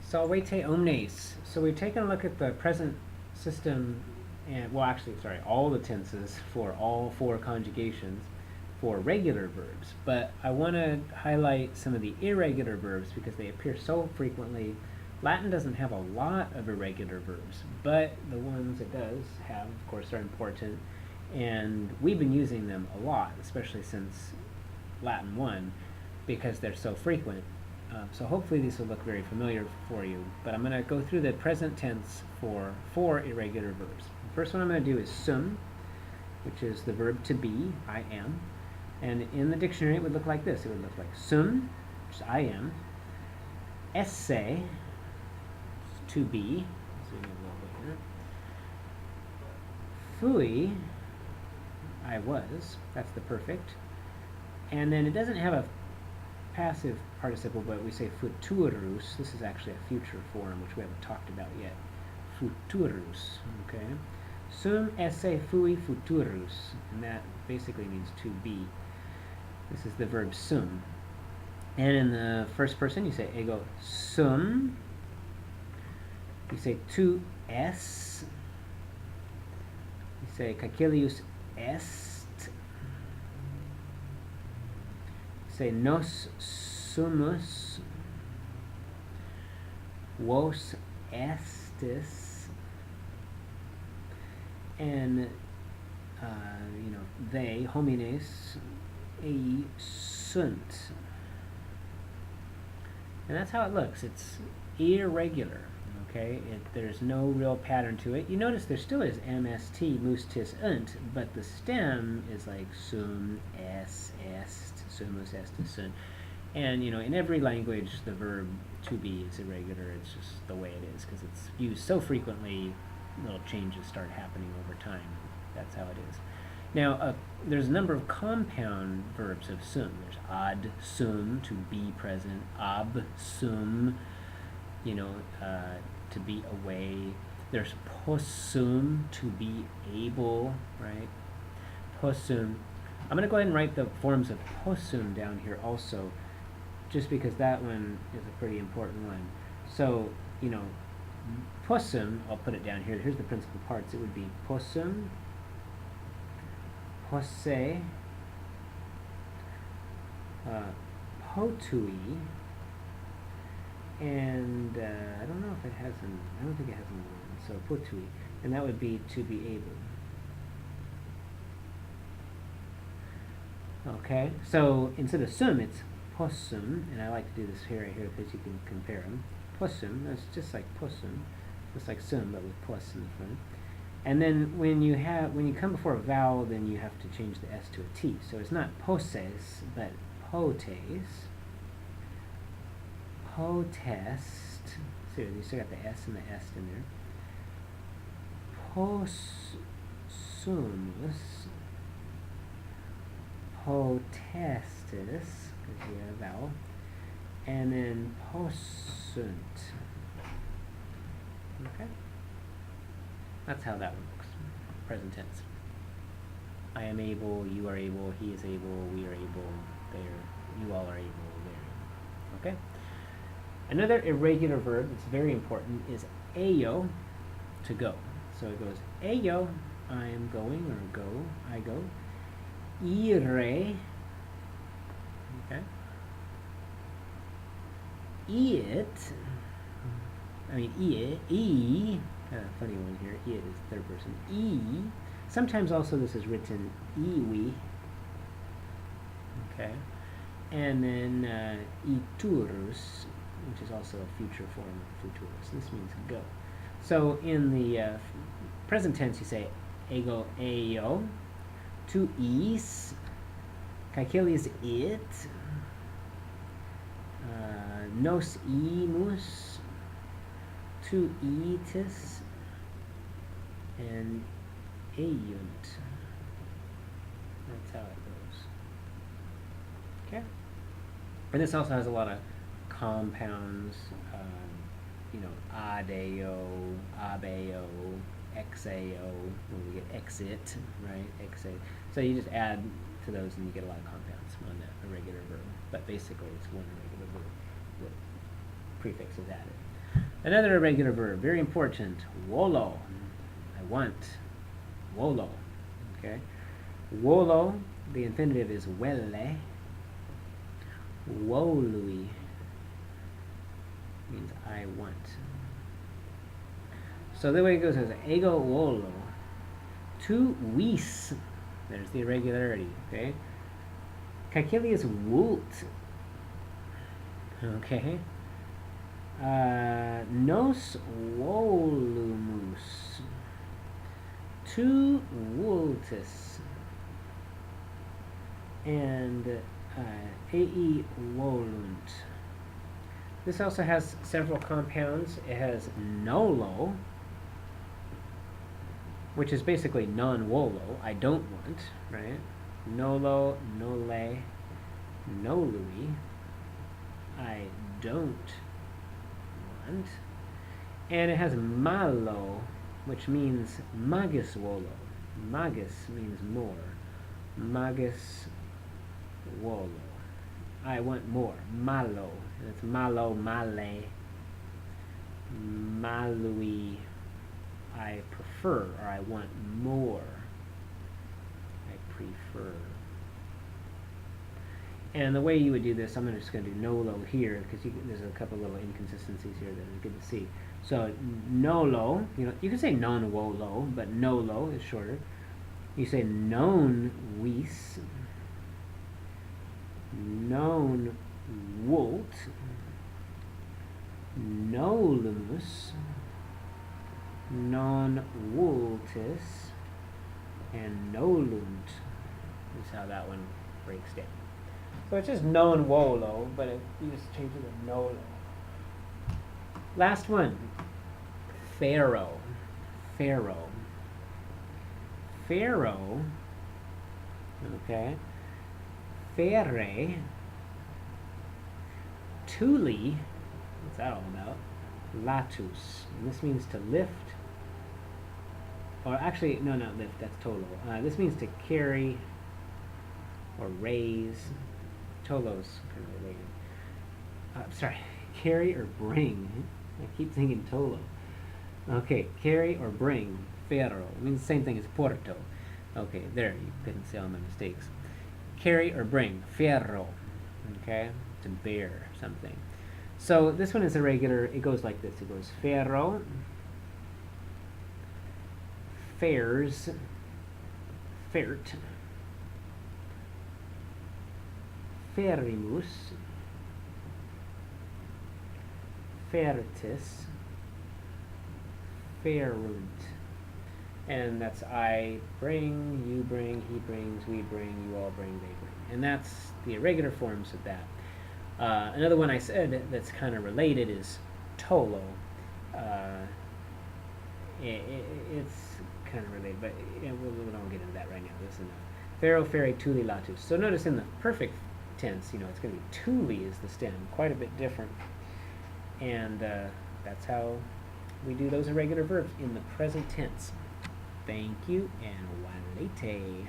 Salvete omnes. So we've taken a look at the present system, and well, actually, sorry, all the tenses for all four conjugations for regular verbs. But I want to highlight some of the irregular verbs because they appear so frequently. Latin doesn't have a lot of irregular verbs, but the ones it does have, of course, are important. And we've been using them a lot, especially since Latin 1, because they're so frequent. So hopefully these will look very familiar for you. But I'm going to go through the present tense for 4 irregular verbs. The first one I'm going to do is sum, which is the verb to be, I am. And in the dictionary it would look like this. It would look like sum, which is I am, esse, to be, zoom in a little bit here, fui, I was, that's the perfect. And then it doesn't have a passive participle, but we say futurus. This is actually a future form, which we haven't talked about yet. Futurus, okay? Sum esse fui futurus, and that basically means to be. This is the verb sum. And in the first person, you say ego sum. You say tu es. You say caecilius est. You say nos sumus. Vos estis. And they, homines, ei sunt. And that's how it looks. It's irregular, okay? There's no real pattern to it. You notice there still is mst, mus, tis, unt, but the stem is like sum, es, est, sumus, estis, sunt. And, in every language, the verb to be is irregular. It's just the way it is, because it's used so frequently, little changes start happening over time. That's how it is. Now, there's a number of compound verbs of sum. There's ad sum, to be present, ab sum, to be away. There's possum, to be able, right? Possum. I'm going to go ahead and write the forms of possum down here also, just because that one is a pretty important one. So, possum, I'll put it down here. Here's the principal parts. It would be possum, posse, potui, and I don't know if it has I don't think it has an one. So potui, and that would be to be able. Okay, so instead of sum, it's possum, and I like to do this here right here because you can compare them. Possum, that's just like possum, just like sum, but with plus in the front. And then when you come before a vowel, then you have to change the s to a t. So it's not poses, but potes, potest. See, you still got the s and the est in there. Possumus, potestis, because you have a vowel, and then possunt. Okay? That's how that works. Present tense. I am able, you are able, he is able, we are able, you all are able, they're able. Okay? Another irregular verb that's very important is ayo, to go. So it goes ayo, I am going, or go, I go. Ire, okay? Funny one here. It is third person. Sometimes also this is written iwi. Okay. And then iturus, which is also a future form of futurus. This means go. So in the present tense you say ego ayo, tu is, caecilius it, nos imus, tu itis, and eunt. That's how it goes. Okay? And this also has a lot of compounds, adeo, abeo, exeo, when we get exit, right? Exit. So you just add to those and you get a lot of compounds on that irregular verb. But basically it's one irregular verb. The prefix is added. Another irregular verb, very important. Wolo. I want. Wolo. Okay. Wolo, the infinitive is welle. Wolui means I want. So the way it goes is ego wolo. Tu wis. There's the irregularity, okay? Caecilius vult. Okay. Nos volumus. Tu vultus. And ei volunt. This also has several compounds. It has nolo, which is basically non-wolo, I don't want, right? Nolo, nole, nolui, I don't want. And it has malo, which means magis wolo. Magis means more. Magis wolo. I want more. Malo. And it's malo, male, malui. I prefer, or I want more. I prefer. And the way you would do this, I'm just going to do nolo here, because there's a couple little inconsistencies here that are good to see. So nolo, you can say non wolo, but nolo is shorter. You say non vis, non vult, nolumus, non vultus, and nolunt is how that one breaks down. So it's just non wolo, but you just change it to nolo. Last one, pharaoh. Pharaoh. Pharaoh, okay. Fere, tuli, what's that all about? Latus, and this means to lift, or actually, no, not lift, that's tolo. This means to carry or raise. Tolo's kind of related. Sorry, carry or bring. I keep thinking tolo. Okay, carry or bring. Ferro. It means the same thing as porto. Okay, there, you couldn't see all my mistakes. Carry or bring. Ferro. Okay, to bear something. So this one is irregular. It goes like this. It goes ferro, fares, fert, ferimus, fertis, ferunt. And that's I bring, you bring, he brings, we bring, you all bring, they bring. And that's the irregular forms of that. Another one I said that's kind of related is tolo. It's kind of related, but we don't get into that right now. This is enough. Pharaoh, fere, tuli, latus. So notice in the perfect tense, it's going to be tuli is the stem, quite a bit different. And that's how we do those irregular verbs in the present tense. Thank you, and walete.